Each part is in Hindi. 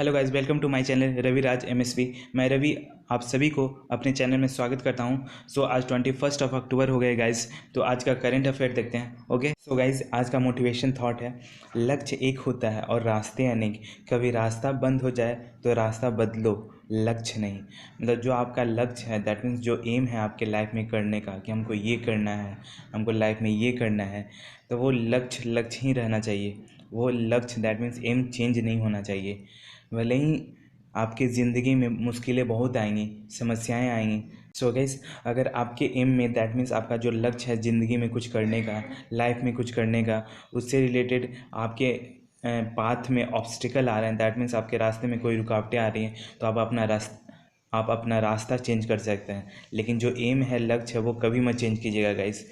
Hello guys, welcome to my channel Ravi Raj MSV. मैं रवि आप सभी को अपने चैनल में स्वागत करता हूं। आज 21 अक्टूबर हो गए गाइस, तो आज का करंट अफेयर देखते हैं। ओके गाइस, आज का मोटिवेशन थॉट है, लक्ष्य एक होता है और रास्ते अनेक। कभी रास्ता बंद हो जाए तो रास्ता बदलो, लक्ष्य नहीं। मतलब जो आपका लक्ष्य है, दैट मीन्स जो एम है आपके लाइफ में करने का, कि हमको ये करना है, हमको लाइफ में ये करना है, तो वो लक्ष्य ही रहना चाहिए। वो लक्ष्य दैट मीन्स एम चेंज नहीं होना चाहिए। भले ही आपकी ज़िंदगी में मुश्किलें बहुत आएंगी, समस्याएं आएंगी। गाइस, अगर आपके एम में दैट मीन्स आपका जो लक्ष्य है ज़िंदगी में कुछ करने का, लाइफ में कुछ करने का, उससे रिलेटेड आपके पाथ में ऑब्स्टिकल आ रहे हैं, दैट मीन्स आपके रास्ते में कोई रुकावटें आ रही हैं, तो आप अपना रास्ता चेंज कर सकते हैं। लेकिन जो एम है, लक्ष्य है, वो कभी मत चेंज कीजिएगा गाइस।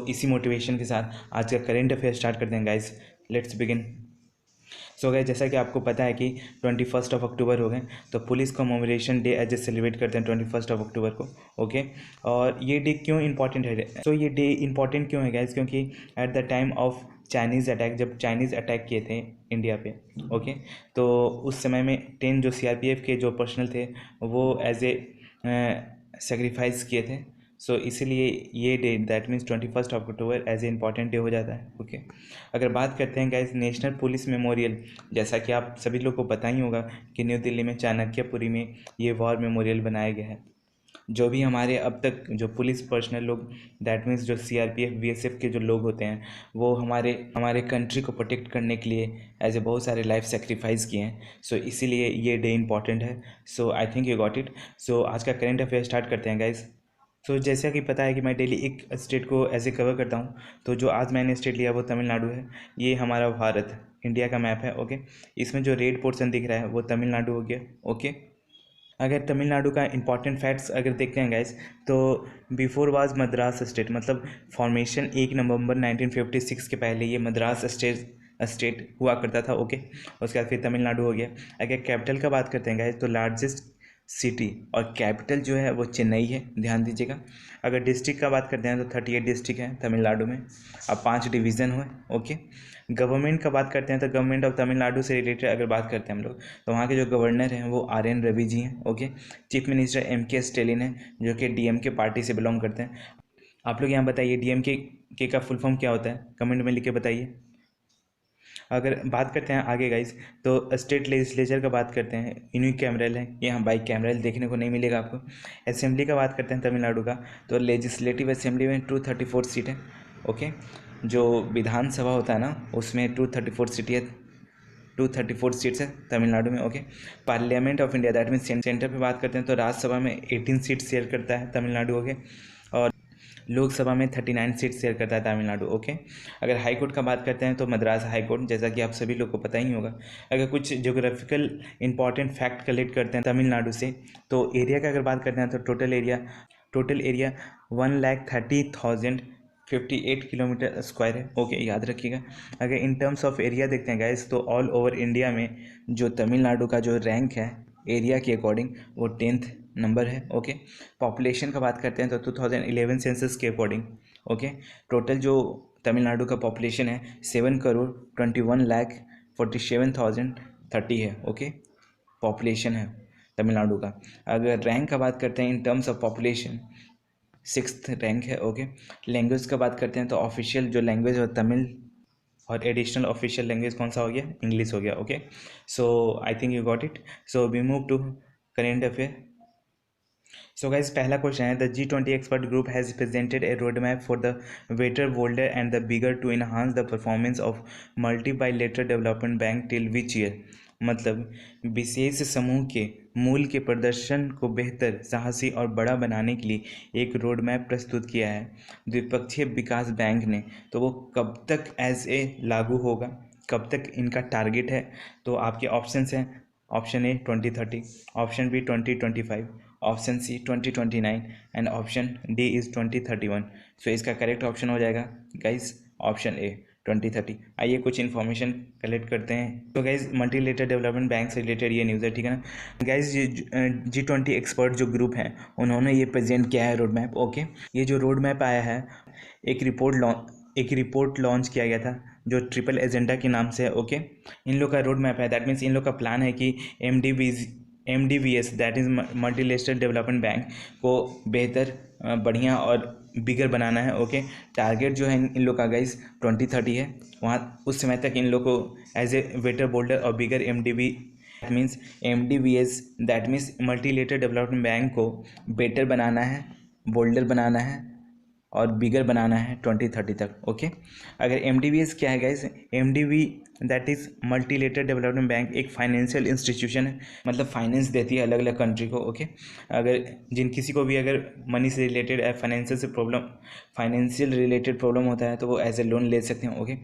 इसी मोटिवेशन के साथ आज का करेंट अफेयर स्टार्ट करते हैं गाइस। Let's begin. गाइस, जैसा कि आपको पता है कि 21 अक्टूबर हो गए, तो Police Commemoration Day as a celebrate करते हैं 21 अक्टूबर को। ओके, और ये डे क्यों इंपॉर्टेंट है? ये डे इंपॉर्टेंट क्यों है गाइस? क्योंकि at the time of Chinese attack, जब चाइनीज़ अटैक किए थे इंडिया पे, ओके, तो उस समय में 10 जो सीआरपीएफ के जो पर्सनल थे, वो एज ए सेक्रीफाइस किए थे। इसीलिए ये डे दैट मीन्स 21 अक्टूबर एज ए इंपॉर्टेंट डे हो जाता है। ओके, अगर बात करते हैं गाइस नेशनल पुलिस मेमोरियल, जैसा कि आप सभी लोग को पता ही होगा कि न्यू दिल्ली में चाणक्यपुरी में ये वॉर मेमोरियल बनाया गया है। जो भी हमारे अब तक जो पुलिस पर्सनल लोग, दैट मीन्स जो सीआरपीएफ बीएसएफ के जो लोग होते हैं, वो हमारे हमारे कंट्री को प्रोटेक्ट करने के लिए ऐसे बहुत सारे लाइफ सेक्रीफाइस किए हैं। इसीलिए ये डे इंपॉर्टेंट है। आई थिंक यू गॉट इट। आज का करेंट अफेयर स्टार्ट करते हैं गाइस। जैसा कि पता है कि मैं डेली एक स्टेट को ऐसे कवर करता हूँ, तो जो आज मैंने स्टेट लिया वो तमिलनाडु है। ये हमारा भारत इंडिया का मैप है। ओके, इसमें जो रेड पोर्शन दिख रहा है वो तमिलनाडु हो गया। ओके, अगर तमिलनाडु का इंपॉर्टेंट फैक्ट्स अगर देखते हैं गाइस, तो बिफोर वाज मद्रास स्टेट, मतलब फॉर्मेशन 1 नवंबर 1956 के पहले ये मद्रास स्टेट हुआ करता था। ओके, उसके बाद फिर तमिलनाडु हो गया। अगर कैपिटल का बात करते हैं गाइस, तो लार्जेस्ट सिटी और कैपिटल जो है वो चेन्नई है, ध्यान दीजिएगा। अगर डिस्ट्रिक्ट का बात करते हैं तो 38 डिस्ट्रिक्ट हैं तमिलनाडु में। अब 5 डिवीज़न हुए। ओके, गवर्नमेंट का बात करते हैं तो गवर्नमेंट ऑफ तमिलनाडु से रिलेटेड अगर बात करते हैं हम लोग, तो वहाँ के जो गवर्नर हैं वो RN रवि जी हैं। Okay, chief minister MK Stalin है, जो कि DMK पार्टी से बिलोंग करते हैं। आप लोग यहाँ बताइए DMK का फुल फॉर्म क्या होता है, कमेंट में लिख के बताइए। अगर बात करते हैं आगे गाइस, तो स्टेट लेजिस्लेचर का बात करते हैं, यूनिकैमरल है, यहाँ बाइक कैमरल देखने को नहीं मिलेगा आपको। असेंबली का बात करते हैं तमिलनाडु का, तो लेजिस्लेटिव असेंबली में 234 सीट है। ओके, जो विधानसभा होता है ना, उसमें 234 सीट है, 234 सीट्स है तमिलनाडु में। Okay, parliament of India that means centre पे बात करते हैं तो राज्यसभा में 18 सीट शेयर करता है तमिलनाडु। ओके, और लोकसभा में 39 सीट शेयर करता है तमिलनाडु। ओके, अगर हाई कोर्ट का बात करते हैं तो मद्रास हाई कोर्ट, जैसा कि आप सभी लोग को पता ही होगा। अगर कुछ ज्योग्राफिकल इंपॉर्टेंट फैक्ट कलेक्ट करते हैं तमिलनाडु से, तो एरिया का अगर बात करते हैं तो टोटल एरिया 1,30,058 किलोमीटर स्क्वायर है। ओके, याद रखिएगा। अगर इन टर्म्स ऑफ एरिया देखते हैं गाइस, तो ऑल ओवर इंडिया में जो तमिलनाडु का जो रैंक है एरिया के अकॉर्डिंग, वो 10th नंबर है। ओके, पॉपुलेशन का बात करते हैं तो 2011 सेंसस के अकॉर्डिंग, ओके, टोटल जो तमिलनाडु का पॉपुलेशन है 7,21,47,030 है। ओके, पॉपुलेशन है तमिलनाडु का। अगर रैंक का बात करते हैं in terms of population, 6th rank है। ओके, लैंग्वेज का बात करते हैं तो ऑफिशियल जो लैंग्वेज है तमिल, और एडिशनल ऑफिशियल लैंग्वेज कौन सा हो गया? इंग्लिश हो गया। Okay, I think you got it. We move to current affair. Guys, पहला क्वेश्चन है, the G20 expert group has presented a road map for the better bolder and the bigger to enhance the performance of multi bilateral development bank till which year. मतलब विशेष समूह के मूल के प्रदर्शन को बेहतर, साहसी और बड़ा बनाने के लिए एक रोड मैप प्रस्तुत किया है द्विपक्षीय विकास बैंक ने। तो वो कब तक एज ए लागू होगा, कब तक इनका टारगेट है? तो आपके ऑप्शंस हैं, option A 2030, option B 2025, option C 2029 and option D is 2031। इसका करेक्ट ऑप्शन हो जाएगा गाइस ऑप्शन ए 2030। आइए कुछ इन्फॉर्मेशन कलेक्ट करते हैं। तो गाइस, मल्टीलेटरल डेवलपमेंट बैंक से रिलेटेड ये न्यूज़ है, ठीक है ना गाइस। ये G20 एक्सपर्ट जो ग्रुप हैं, उन्होंने ये प्रेजेंट किया है रोड मैप। ओके, ये जो रोड मैप आया है, एक रिपोर्ट एक रिपोर्ट लॉन्च किया गया था जो ट्रिपल एजेंडा के नाम से है। ओके, इन लोग का रोड मैप है, दैट मीन्स इन लोग का प्लान है कि MDVS that is multilateral development bank को बेहतर, बढ़िया और बिगर बनाना है। ओके, टारगेट जो है इन लोग का गाइस 2030 है, वहाँ उस समय तक इन लोग को एज ए बेटर बोल्डर और बिगर MDVS that means multilateral development bank को बेटर बनाना है, बोल्डर बनाना है और बिगर बनाना है 2030 तक। ओके, अगर MDVS क्या है guys, MDV that is multilateral development bank एक फाइनेंशियल इंस्टीट्यूशन है, मतलब फाइनेंस देती है अलग अलग कंट्री को। ओके, अगर किसी को भी अगर मनी से रिलेटेड फाइनेंशियल रिलेटेड प्रॉब्लम होता है तो वो एज ए लोन ले सकते हैं। ओके,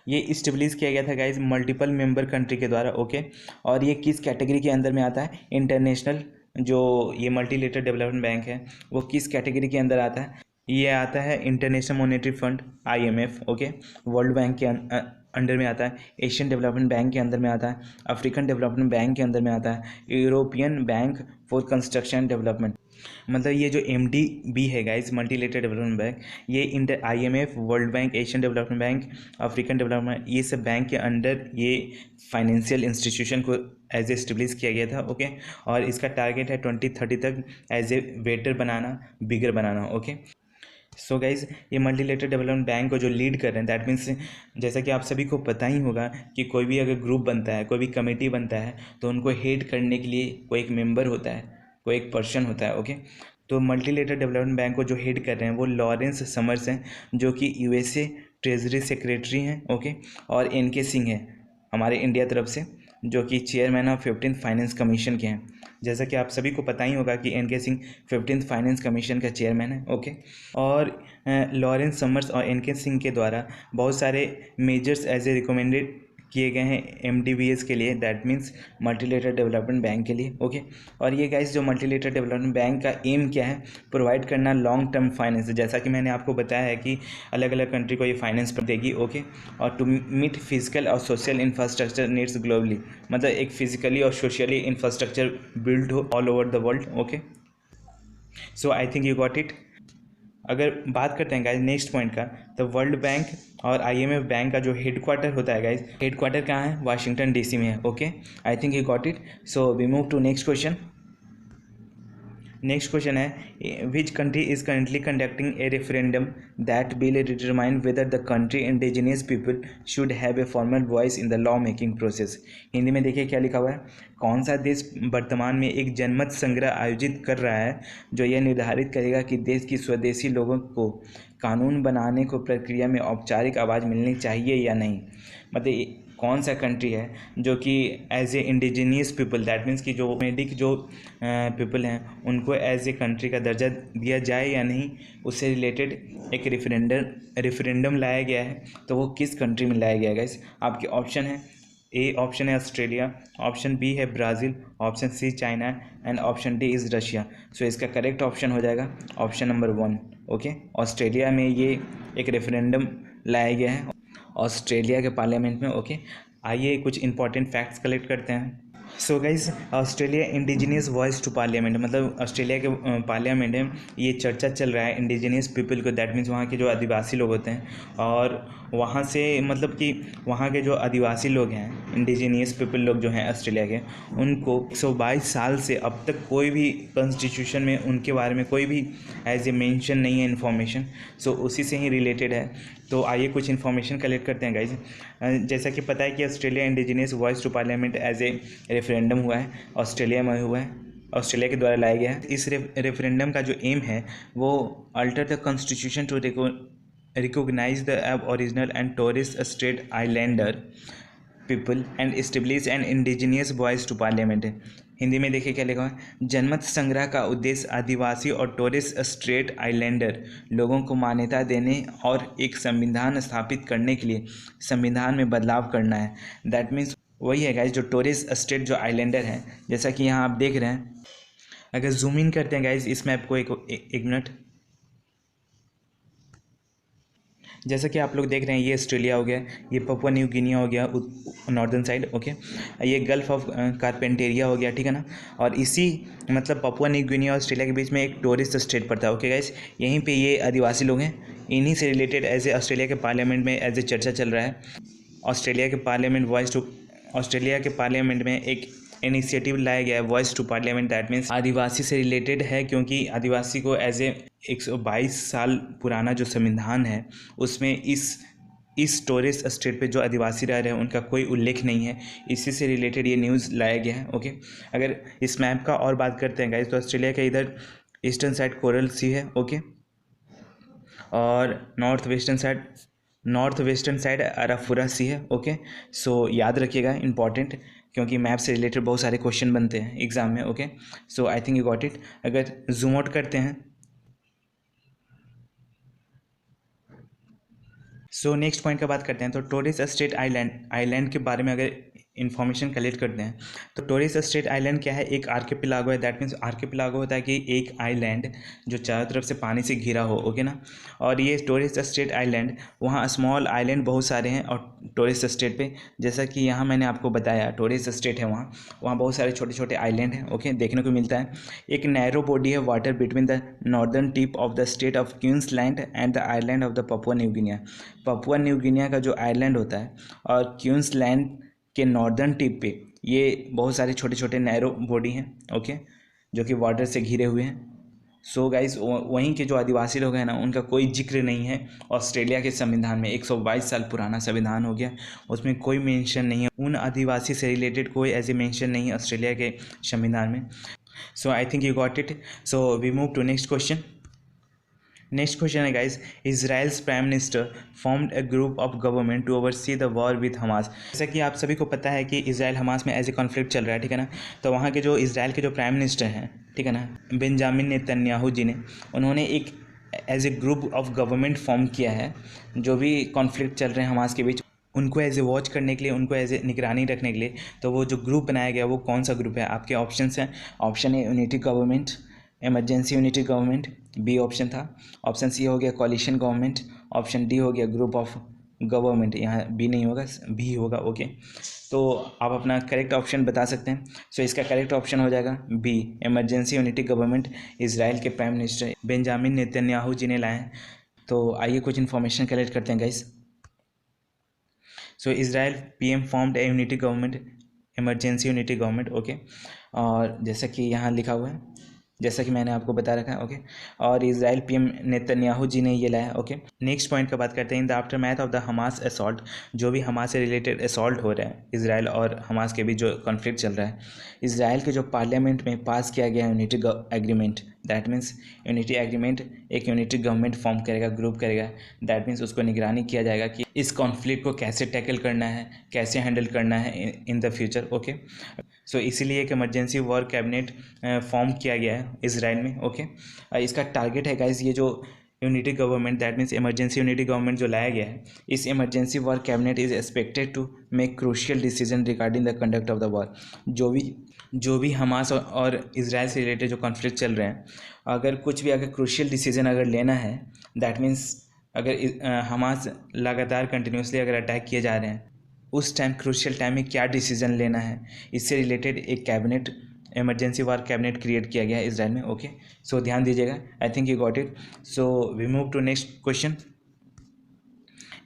ये इस्टेब्लिश किया गया था गाइस मल्टीपल मेंबर कंट्री के द्वारा। ओके, और ये किस कैटेगरी के अंदर में आता है, इंटरनेशनल जो ये मल्टीलेटरल डेवलपमेंट बैंक है वो किस कैटेगरी के अंदर आता है, ये आता है international monetary fund IMF। Okay, world bank के अंडर में आता है, एशियन डेवलपमेंट बैंक के अंदर में आता है, अफ्रीकन डेवलपमेंट बैंक के अंदर में आता है, European bank for construction development. मतलब ये जो MDB है गाइस, मल्टीलेटरल डेवलपमेंट बैंक, ये IMF, world bank, Asian development bank, African development, ये सब बैंक के अंडर ये फाइनेंशियल इंस्टीट्यूशन को एज ए स्टेब्लिश किया गया था। ओके, और इसका टारगेट है 2030 तक एज ए बेटर बनाना, बिगर बनाना। ओके, सो गाइज ये मल्टीलेटरल डेवलपमेंट बैंक को जो लीड कर रहे हैं दैट मीन्स, जैसा कि आप सभी को पता ही होगा कि कोई भी अगर ग्रुप बनता है, कोई भी कमेटी बनता है तो उनको हेड करने के लिए कोई एक मेंबर होता है, कोई एक पर्सन होता है। ओके, तो मल्टीलेटरल डेवलपमेंट बैंक को जो हेड कर रहे हैं वो लॉरेंस समर्स हैं, जो कि USA ट्रेजरी सेक्रेटरी हैं। ओके, और NK सिंह है हमारे इंडिया तरफ से, जो कि chairman of 15th finance commission के हैं। जैसा कि आप सभी को पता ही होगा कि NK Singh 15th finance commission का चेयरमैन है। ओके, और लॉरेंस समर्स और NK सिंह के द्वारा बहुत सारे मेजर्स एज ए रिकमेंडेड किए गए हैं MDVS के लिए, that means multilateral development bank के लिए। ओके, और ये गाइस जो मल्टीलेटरल डेवलपमेंट बैंक का एम क्या है, प्रोवाइड करना लॉन्ग टर्म फाइनेंस, जैसा कि मैंने आपको बताया है कि अलग अलग कंट्री को ये फाइनेंस देगी। ओके, और टू मीट फिजिकल और सोशल इंफ्रास्ट्रक्चर नीड्स ग्लोबली, मतलब एक फिजिकली और सोशली इंफ्रास्ट्रक्चर बिल्ड हो all over the world. Okay, so I think you got it. अगर बात करते हैं गाइज नेक्स्ट पॉइंट का, तो वर्ल्ड बैंक और IMF बैंक का जो हेडक्वार्टर होता है गाइज, हेडक्वार्टर कहाँ है, वाशिंगटन DC में है। Okay, I think you got it. So we move to next question. Next question है, which country is currently conducting a referendum that will determine whether the country indigenous people should have a formal voice in the law making process. Hindi में देखिए क्या लिखा हुआ है, कौन सा देश वर्तमान में एक जनमत संग्रह आयोजित कर रहा है जो यह निर्धारित करेगा कि देश की स्वदेशी लोगों को कानून बनाने को प्रक्रिया में औपचारिक आवाज़ मिलनी चाहिए या नहीं। मतलब कौन सा कंट्री है जो कि as a indigenous people, that means कि जो मेडिक जो पीपल हैं उनको एज ए कंट्री का दर्जा दिया जाए या नहीं, उससे रिलेटेड एक रेफरेंडम लाया गया है। तो वो किस कंट्री में लाया गया है गाइस? आपके ऑप्शन है, A ऑप्शन है ऑस्ट्रेलिया, ऑप्शन B है Brazil, option C China and option D is Russia. So इसका करेक्ट ऑप्शन हो जाएगा ऑप्शन नंबर 1। ओके, ऑस्ट्रेलिया में ये एक रेफरेंडम लाया गया है ऑस्ट्रेलिया के पार्लियामेंट में। ओके, आइए कुछ इंपॉर्टेंट फैक्ट्स कलेक्ट करते हैं। So guys Australia Indigenous Voice to Parliament, मतलब ऑस्ट्रेलिया के पार्लियामेंट में ये चर्चा चल रहा है इंडिजीनियस पीपल को, दैट मीन्स वहाँ के जो आदिवासी लोग होते हैं, और वहाँ से मतलब कि वहाँ के जो आदिवासी लोग हैं, इंडिजीनियस पीपल लोग जो हैं ऑस्ट्रेलिया के, उनको 122 साल से अब तक कोई भी कॉन्स्टिट्यूशन में उनके बारे में कोई भी एज ए मेंशन नहीं है इन्फॉर्मेशन। सो उसी से ही रिलेटेड है। तो आइए कुछ इन्फॉर्मेशन कलेक्ट करते हैं गाइज। जैसा कि पता है कि Australia Indigenous Voice to Parliament as a referendum हुआ है, ऑस्ट्रेलिया में हुआ है, ऑस्ट्रेलिया के द्वारा लाया गया है। इस रेफरेंडम का जो एम है वो alter the constitution to recognise the original and Torres Strait Islander people and establish an Indigenous Voice to Parliament है। हिंदी में देखिए क्या लिखा है, जनमत संग्रह का उद्देश्य आदिवासी और टोरेस स्ट्रेट आइलैंडर लोगों को मान्यता देने और एक संविधान स्थापित करने के लिए संविधान में बदलाव करना है। दैट मीन्स वही है गाइज जो टोरेस स्ट्रेट जो आइलैंडर हैं, जैसा कि यहाँ आप देख रहे हैं। अगर जूम इन करते हैं गाइज इस मैप को, एक मिनट, जैसा कि आप लोग देख रहे हैं, ये ऑस्ट्रेलिया हो गया, ये पपुआ न्यू गिनिया हो गया नॉर्दर्न साइड, ओके। ये गल्फ ऑफ कारपेंटेरिया हो गया, ठीक है ना। और इसी मतलब पपुआ न्यू गिनिया और ऑस्ट्रेलिया के बीच में एक टोरिस्ट स्टेट पड़ता है, ओके गाइस। यहीं पे ये आदिवासी लोग हैं, इन्हीं से रिलेटेड एज ए ऑस्ट्रेलिया के पार्लियामेंट में एज ए चर्चा चल रहा है। ऑस्ट्रेलिया के पार्लियामेंट में एक इनिशिएटिव लाया गया है, voice to parliament. That means आदिवासी से रिलेटेड है, क्योंकि आदिवासी को एज ए 122 साल पुराना जो संविधान है उसमें इस टोरिस्ट स्टेट पे जो आदिवासी रह रहे हैं उनका कोई उल्लेख नहीं है। इसी से रिलेटेड ये न्यूज़ लाया गया है, ओके। अगर इस मैप का और बात करते हैं गाइस, तो ऑस्ट्रेलिया के इधर ईस्टर्न साइड कोरल सी है, ओके, और नॉर्थ वेस्टर्न साइड अराफुरा सी है, ओके। सो याद रखिएगा, इंपॉर्टेंट, क्योंकि मैप से रिलेटेड बहुत सारे क्वेश्चन बनते हैं एग्जाम में, okay. So I think you got it. अगर जूम आउट करते हैं, सो नेक्स्ट पॉइंट का बात करते हैं। तो टोरेस स्ट्रेट आइलैंड के बारे में अगर इन्फॉर्मेशन कलेक्ट करते हैं, तो टोरेस स्ट्रेट आइलैंड क्या है? एक आर्किपेलागो है। दैट मीन्स आर्किपेलागो होता है कि एक आइलैंड जो चारों तरफ से पानी से घिरा हो, ओके ना। और ये टोरेस स्ट्रेट आइलैंड, वहाँ स्मॉल आइलैंड बहुत सारे हैं। और टोरेस स्ट्रेट पे, जैसा कि यहाँ मैंने आपको बताया, टोरेस स्ट्रेट है, वहाँ बहुत सारे छोटे छोटे आइलैंड हैं, ओके, देखने को मिलता है। एक नैरो बॉडी है water between the northern tip of the state of Queensland and the island of the Papua new Guinea. Papua new Guinea का जो आइलैंड होता है और क्वींसलैंड के नॉर्दर्न टिप पे ये बहुत सारे छोटे छोटे नैरो बॉडी हैं, ओके, जो कि वाटर से घिरे हुए हैं। सो गाइस, वहीं के जो आदिवासी लोग हैं ना, उनका कोई जिक्र नहीं है ऑस्ट्रेलिया के संविधान में। 122 साल पुराना संविधान हो गया, उसमें कोई मेंशन नहीं है, उन आदिवासी से रिलेटेड कोई ऐसे मेंशन नहीं है ऑस्ट्रेलिया के संविधान में। So I think you got it. So we move to next question. Next question है guys, Israel's prime minister formed a group of government to oversee the war with Hamas. जैसा कि आप सभी को पता है कि इजराइल हमास में एज ए कॉन्फ्लिक्ट चल रहा है, ठीक है ना। तो वहाँ के जो इजराइल के जो प्राइम मिनिस्टर हैं, ठीक है ना, बेंजामिन नेतन्याहू जी ने, उन्होंने एक as a group of government form किया है। जो भी कॉन्फ्लिक्ट चल रहे हैं हमास के बीच, उनको एज ए वॉच करने के लिए, उनको एज ए निगरानी रखने के लिए। तो वो जो ग्रुप बनाया गया, वो कौन सा ग्रुप है? आपके ऑप्शंस हैं। Option A unity government, emergency unity government, B option था। ऑप्शन सी हो गया कॉलिशन गवर्नमेंट, ऑप्शन डी हो गया ग्रुप ऑफ गवर्नमेंट। यहाँ बी नहीं होगा, बी होगा, ओके। तो आप अपना करेक्ट ऑप्शन बता सकते हैं। सो इसका करेक्ट ऑप्शन हो जाएगा B, emergency unity government. Israel के prime minister Benjamin Netanyahu ji ने लाए हैं। तो आइए कुछ इन्फॉर्मेशन कलेक्ट करते हैं गाइस। सो इजराइल पीएम फॉर्म्ड ए unity government, emergency unity government, okay. और जैसा कि यहाँ लिखा हुआ है, जैसा कि मैंने आपको बता रखा है, ओके। और इजराइल पीएम नेतन्याहू जी ने ये लाया, ओके। नेक्स्ट पॉइंट का बात करते हैं। In the after math of the Hamas assault, जो भी हमास से रिलेटेड असॉल्ट हो रहा है, इजराइल और हमास के बीच जो कॉन्फ्लिक्ट चल रहा है, इजराइल के जो पार्लियामेंट में पास किया गया unity agreement. That means unity agreement एक यूनिटी गवर्नमेंट फॉर्म करेगा, ग्रुप करेगा। दैट मीन्स उसको निगरानी किया जाएगा कि इस कॉन्फ्लिक्ट को कैसे टैकल करना है, कैसे हैंडल करना है इन द फ्यूचर, ओके। सो इसीलिए एक इमरजेंसी वॉर कैबिनेट फॉर्म किया गया है इजराइल में, ओके। इसका टारगेट है गाइस, ये जो unity government, that means emergency unity government जो लाया गया है, इस emergency war cabinet is expected to make crucial decision regarding the conduct of the war. जो भी हमास और इजराइल से रिलेटेड जो कॉन्फ्लिक्ट चल रहे हैं, अगर कुछ भी अगर क्रूशियल डिसीजन अगर लेना है, दैट मीन्स अगर हमास लगातार कंटिन्यूसली अगर अटैक किए जा रहे हैं, उस टाइम क्रूशियल टाइम में क्या डिसीजन लेना है, इससे रिलेटेड एक cabinet, emergency war cabinet create किया गया है इजराइल में, ओके। सो ध्यान दीजिएगा, I think you got it. So we move to next question.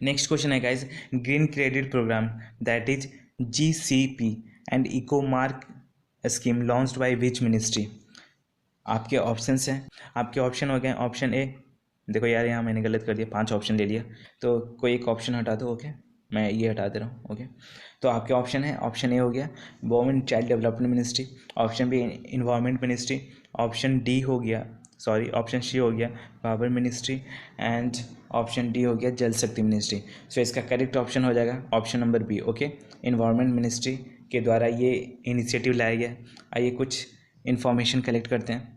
Next question है guys, green credit program that is GCP and eco mark scheme launched by which ministry. आपके ऑप्शंस हैं, आपके ऑप्शन हो गए। ऑप्शन ए, देखो यार यहाँ मैंने गलत कर दिया, 5 ऑप्शन ले लिया, तो कोई एक ऑप्शन हटा दो, ओके। मैं ये हटा दे रहा हूँ, ओके। तो आपके ऑप्शन है, ऑप्शन ए हो गया women child development ministry, option B environment ministry, option D हो गया, सॉरी, ऑप्शन सी हो गया power ministry, and option D हो गया जल शक्ति मिनिस्ट्री। सो इसका करेक्ट ऑप्शन हो जाएगा option number B, okay. Environment ministry के द्वारा ये इनिशिएटिव लाया गया। आइए कुछ इन्फॉर्मेशन कलेक्ट करते हैं।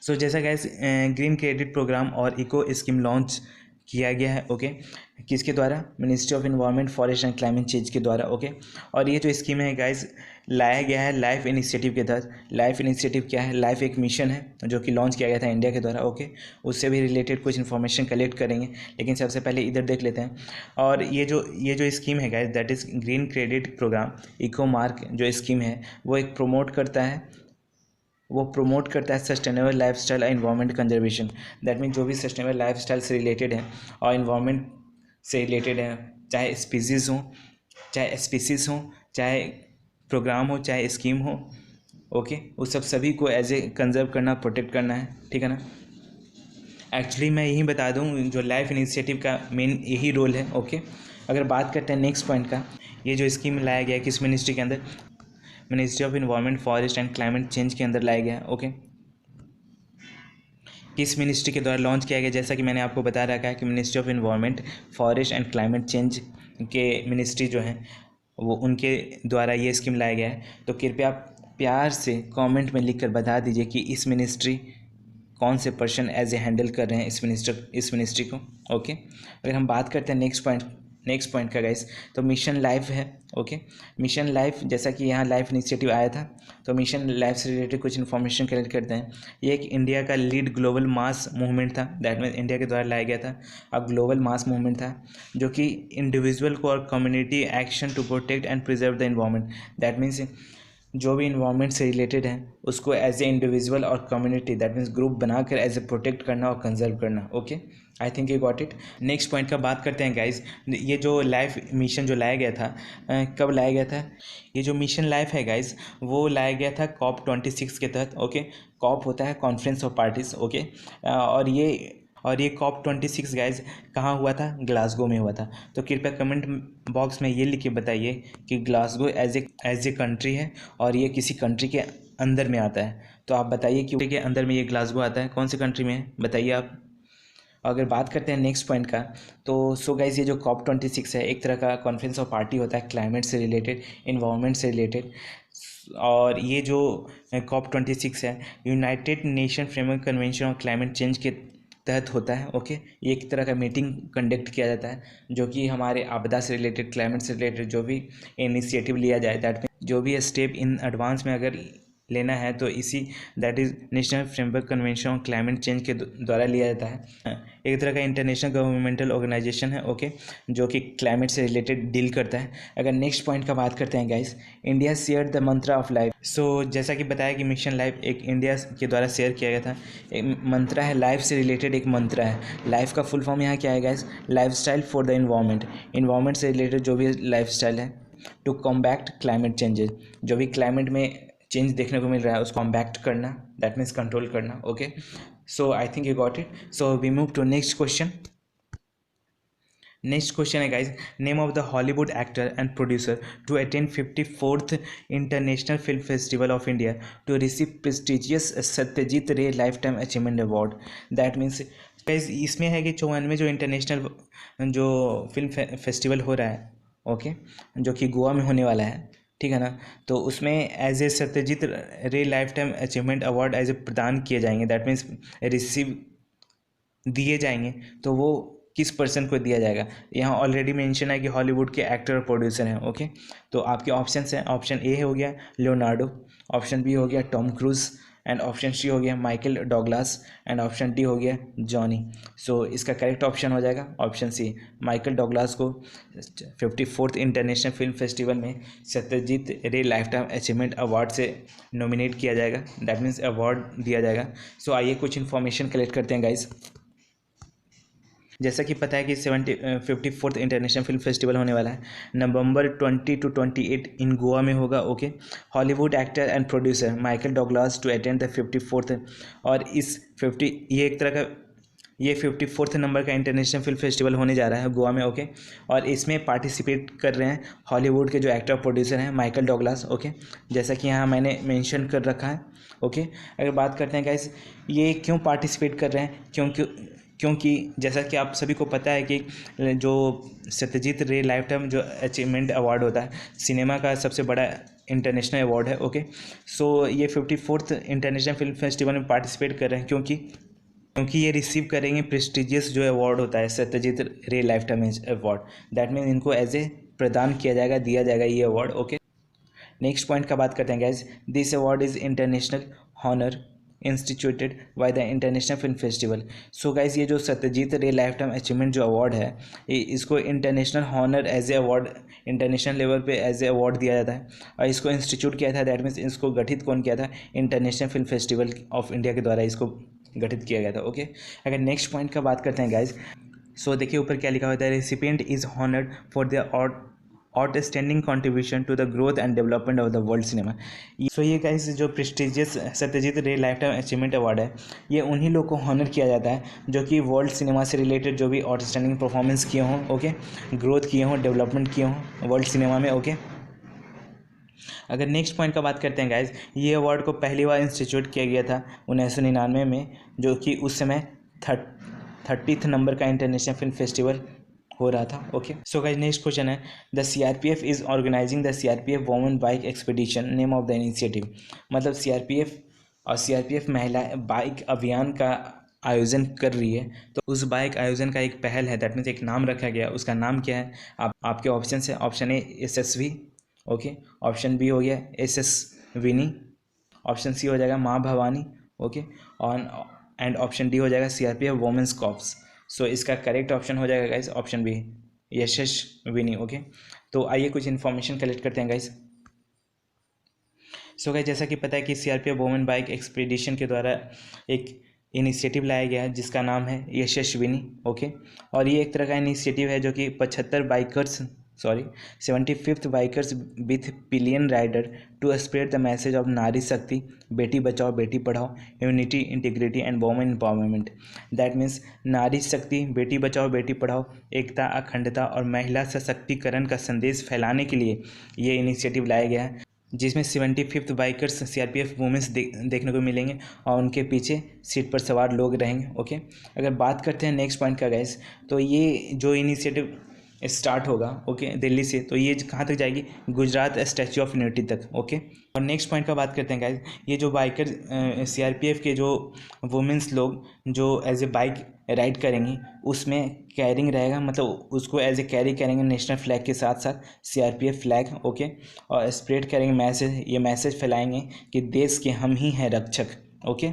सो जैसा गैस ग्रीन क्रेडिट प्रोग्राम और इको स्कीम लॉन्च किया गया है, ओके। किसके द्वारा? Ministry of environment forest and climate change के द्वारा, ओके। और ये जो स्कीम है गाइस, लाया गया है लाइफ इनिशिएटिव के तहत। लाइफ इनिशिएटिव क्या है? लाइफ एक मिशन है जो कि लॉन्च किया गया था इंडिया के द्वारा। ओके, उससे भी रिलेटेड कुछ इन्फॉर्मेशन कलेक्ट करेंगे, लेकिन सबसे पहले इधर देख लेते हैं। और ये जो स्कीम है guys, that is Green credit Programme. Eco Mark जो स्कीम है वो एक प्रमोट करता है सस्टेनेबल लाइफस्टाइल और इन्वायरमेंट कंजर्वेशन। दैट मीन जो भी सस्टेनेबल लाइफस्टाइल से रिलेटेड है और इन्वायरमेंट से रिलेटेड है, चाहे स्पीसीज़ हो, चाहे प्रोग्राम हो, चाहे स्कीम हो, ओके, उस सभी को एज ए कंजर्व करना, प्रोटेक्ट करना है, ठीक है ना। एक्चुअली मैं यही बता दूं, जो लाइफ इनिशिएटिव का मेन यही रोल है। ओके, अगर बात करते हैं नेक्स्ट पॉइंट का, ये जो स्कीम लाया गया है किस मिनिस्ट्री के अंदर? Ministry of environment, forest and climate change के अंदर लाया गया है। ओके, किस मिनिस्ट्री के द्वारा लॉन्च किया गया? जैसा कि मैंने आपको बता रखा है कि ministry of environment, forest and climate change के मिनिस्ट्री जो हैं वो उनके द्वारा ये स्कीम लाया गया है। तो कृपया प्यार से कमेंट में लिखकर बता दीजिए कि इस मिनिस्ट्री कौन से पर्सन एज ए हैंडल कर रहे हैं इस मिनिस्ट्री को। ओके, अगर हम बात करते हैं नेक्स्ट पॉइंट का गाइस, तो मिशन लाइफ है। ओके, मिशन लाइफ, जैसा कि यहाँ लाइफ इनिशिएटिव आया था, तो मिशन लाइफ से रिलेटेड कुछ इन्फॉर्मेशन कलेक्ट करते हैं। ये एक इंडिया का लीड ग्लोबल मास मूवमेंट था, दैट मीन इंडिया के द्वारा लाया गया था। अब ग्लोबल मास मूवमेंट था जो कि इंडिविजुअल को और community action to protect and preserve the environment. That means जो भी इन्वायरमेंट से रिलेटेड है उसको एज ए इंडिविजुअल और कम्युनिटी, दैट मीन्स ग्रुप बनाकर एज ए प्रोटेक्ट करना और कंजर्व करना। Okay, I think you got it. Next point का बात करते हैं गाइज। ये जो लाइफ मिशन जो लाया गया था, कब लाया गया था? ये जो मिशन लाइफ है गाइज वो लाया गया था COP26 के तहत। ओके, कॉप होता है कॉन्फ्रेंस ऑफ पार्टीज। ओके, और ये COP26 गाइज कहाँ हुआ था? ग्लासगो में हुआ था। तो कृपया कमेंट बॉक्स में ये लिख के बताइए कि ग्लासगो एज ए कंट्री है और ये किसी कंट्री के अंदर में आता है। तो आप बताइए कि के अंदर में ये ग्लासगो आता है, कौन सी कंट्री में है, बताइए आप। अगर बात करते हैं नेक्स्ट पॉइंट का, तो सो गाइज ये जो COP26 है एक तरह का कॉन्फ्रेंस ऑफ पार्टी होता है क्लाइमेट से रिलेटेड, इन्वायरमेंट से रिलेटेड। और ये जो COP26 है United nation framework convention on climate change के तहत होता है। ओके, ये एक तरह का मीटिंग कंडक्ट किया जाता है जो कि हमारे आपदा से रिलेटेड, क्लाइमेट से रिलेटेड जो भी इनिशिएटिव लिया जाए, दैट जो भी स्टेप इन एडवांस में अगर लेना है तो इसी that is national framework convention on climate change के द्वारा लिया जाता है। एक तरह का इंटरनेशनल गवर्नमेंटल ऑर्गेनाइजेशन है। ओके, जो कि क्लाइमेट से रिलेटेड डील करता है। अगर नेक्स्ट पॉइंट का बात करते हैं guys, India share the mantra of life. So जैसा कि बताया कि मिशन लाइफ एक इंडिया के द्वारा शेयर किया गया था, एक मंत्रा है, लाइफ से रिलेटेड एक मंत्रा है। लाइफ का फुल फॉर्म यहाँ क्या है guys? Life style for the environment से रिलेटेड जो भी लाइफ स्टाइल है टू कॉम्बैक्ट क्लाइमेट चेंजेस। जो भी क्लाइमेट में चेंज देखने को मिल रहा है उसको कॉम्बैक्ट करना, दैट मीन्स कंट्रोल करना। Okay, so I think you got it. So we move to next question. Next question है guys, name of the Hollywood actor and producer to attend 54th international film festival of India to receive prestigious Satyajit Ray life time achievement award. That means guys इसमें है कि 54वें जो इंटरनेशनल जो फिल्म फेस्टिवल हो रहा है, ओके, जो कि गोवा में होने वाला है, ठीक है ना। तो उसमें as a Satyajit Ray life time achievement Award as a प्रदान किए जाएंगे, दैट मीन्स रिसीव दिए जाएंगे। तो वो किस पर्सन को दिया जाएगा? यहाँ ऑलरेडी मेंशन है कि हॉलीवुड के एक्टर और प्रोड्यूसर हैं। ओके, तो आपके ऑप्शंस हैं, ऑप्शन ए हो गया लियोनार्डो, ऑप्शन बी हो गया Tom Cruise, and option C हो गया Michael Douglas, and option D हो गया जॉनी। सो इसका करेक्ट ऑप्शन हो जाएगा ऑप्शन सी, माइकल डॉगलास को 54th इंटरनेशनल फिल्म फेस्टिवल में Satyajit Ray life time achievement award से नॉमिनेट किया जाएगा, दैट मीन्स अवार्ड दिया जाएगा। सो आइए कुछ इन्फॉर्मेशन कलेक्ट करते हैं गाइज। जैसा कि पता है कि 54th इंटरनेशनल फिल्म फेस्टिवल होने वाला है नवंबर 20 to 28 इन गोवा में होगा। Okay, Hollywood actor and producer Michael Douglas to attend the 54th, और इस 50 ये एक तरह का ये 54th नंबर का इंटरनेशनल फिल्म फेस्टिवल होने जा रहा है गोवा में। ओके, और इसमें पार्टिसिपेट कर रहे हैं हॉलीवुड के जो एक्टर प्रोड्यूसर हैं माइकल डॉगलास। ओके, जैसा कि यहाँ मैंने मेंशन कर रखा है। ओके, अगर बात करते हैं गाइस ये क्यों पार्टिसिपेट कर रहे हैं, क्योंकि जैसा कि आप सभी को पता है कि जो सत्यजीत रे लाइफ टाइम जो अचीवमेंट अवार्ड होता है सिनेमा का सबसे बड़ा इंटरनेशनल अवार्ड है। ओके, सो ये 54th इंटरनेशनल फिल्म फेस्टिवल में पार्टिसिपेट कर रहे हैं क्योंकि ये रिसीव करेंगे प्रेस्टिजियस जो अवार्ड होता है Satyajit Ray life time award, that mean इनको एज ए प्रदान किया जाएगा, दिया जाएगा ये अवार्ड। ओके, नेक्स्ट पॉइंट का बात करते हैं guys, this award is international honour instituted by the international film festival. So guys ये जो Satyajit Ray life time Achievement जो अवार्ड है, इसको international honour as a award, international level पे एज ए अवार्ड दिया जाता है, और इसको इंस्टीट्यूट किया था, दैट मीन्स इसको गठित कौन किया था, international film festival of India के द्वारा इसको गठित किया गया था। ओके, अगर नेक्स्ट पॉइंट का बात करते हैं गाइज, सो देखिए ऊपर क्या लिखा होता है, recipient is honoured for the outstanding contribution to the growth and development of the world cinema. So ये गाइस जो prestigious Satyajit Ray life time achievement award है, ये उन्हीं लोग को हॉनर किया जाता है जो कि वर्ल्ड सिनेमा से रिलेटेड जो भी आउटस्टैंडिंग परफॉर्मेंस किए हों, ओके, ग्रोथ किए हों, डेवलपमेंट किए हों वर्ल्ड सिनेमा में। ओके, अगर नेक्स्ट पॉइंट का बात करते हैं गाइज, ये अवार्ड को पहली बार इंस्टीट्यूट किया गया था 1999 में, जो कि उस समय 30th नंबर का इंटरनेशनल फिल्म फेस्टिवल हो रहा था। Okay, so guys next question है, the CRPF is organising the CRPF women bike expedition, name of the initiative. मतलब सीआरपीएफ और सीआरपीएफ महिला बाइक अभियान का आयोजन कर रही है, तो उस बाइक आयोजन का एक पहल है, दैट मीन्स एक नाम रखा गया, उसका नाम क्या है, आपके ऑप्शन है, option A SSV, okay, option B हो गया SS विनी, ऑप्शन सी हो जाएगा माँ भवानी, ओके, और एंड ऑप्शन डी हो जाएगा सीआरपीएफ वुमेन्स कॉर्प्स। सो इसका करेक्ट ऑप्शन हो जाएगा गाइस ऑप्शन बी, यशस्विनी। ओके, तो आइए कुछ इन्फॉर्मेशन कलेक्ट करते हैं गाइस। सो गाइस जैसा कि पता है कि सीआरपीएफ वुमेन बाइक एक्सपीडिशन के द्वारा एक इनिशिएटिव लाया गया है जिसका नाम है यशस्विनी। ओके, और ये एक तरह का इनिशिएटिव है जो कि 75th bikers with pillion rider to spread the message of Nari Shakti, Beti Bachao Beti Padhao, unity, integrity and women empowerment. That means Nari Shakti, Beti Bachao Beti पढ़ाओ, एकता, अखंडता और महिला सशक्तिकरण का संदेश फैलाने के लिए ये इनिशिएटिव लाया गया है, जिसमें 75th बाइकर्स सीआरपीएफ वुमेन्स देखने को मिलेंगे और उनके पीछे सीट पर सवार लोग रहेंगे। ओके, अगर बात करते हैं नेक्स्ट पॉइंट का गाइस, तो ये जो इनिशिएटिव स्टार्ट होगा, ओके, दिल्ली से, तो ये कहाँ तक जाएगी, गुजरात स्टैच्यू ऑफ यूनिटी तक। ओके, और नेक्स्ट पॉइंट का बात करते हैं गाइस, ये जो बाइकर सीआरपीएफ के जो वुमेन्स लोग जो एज ए बाइक राइड करेंगी, उसमें कैरिंग रहेगा, मतलब उसको एज ए कैरी करेंगे नेशनल फ्लैग के साथ साथ सीआरपीएफ फ्लैग। ओके, और स्प्रेड करेंगे मैसेज, ये मैसेज फैलाएंगे कि देश के हम ही हैं रक्षक। Okay,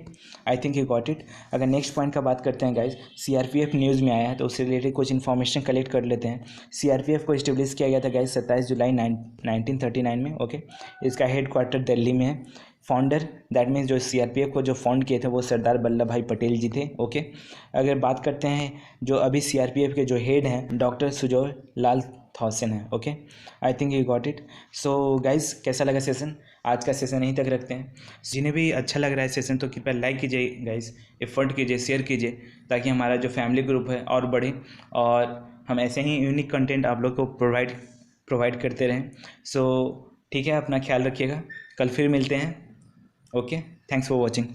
I think you got it. अगर नेक्स्ट पॉइंट का बात करते हैं गाइज, सीआरपीएफ न्यूज़ में आया है तो उससे रिलेटेड कुछ इन्फॉर्मेशन कलेक्ट कर लेते हैं। सीआरपीएफ को इस्टेब्लिश किया गया था गाइज 27 जुलाई 1939 में। ओके, इसका हेड क्वार्टर दिल्ली में है। फाउंडर, दैट मीन्स जो सीआरपीएफ को जो फाउंड किए थे वो सरदार वल्लभ भाई पटेल जी थे। ओके, अगर बात करते हैं जो अभी सीआरपीएफ के जो हेड हैं, डॉक्टर सुजोय लाल थॉसन है। Okay, I think you got it. So guys कैसा लगा सेशन, आज का सेशन यहीं तक रखते हैं। जिन्हें भी अच्छा लग रहा है सेशन तो कृपया लाइक कीजिए गाइज, एफर्ट कीजिए, शेयर कीजिए, ताकि हमारा जो फैमिली ग्रुप है और बढ़े और हम ऐसे ही यूनिक कंटेंट आप लोग को प्रोवाइड करते रहें। सो ठीक है, अपना ख्याल रखिएगा, कल फिर मिलते हैं। Okay, thanks for watching.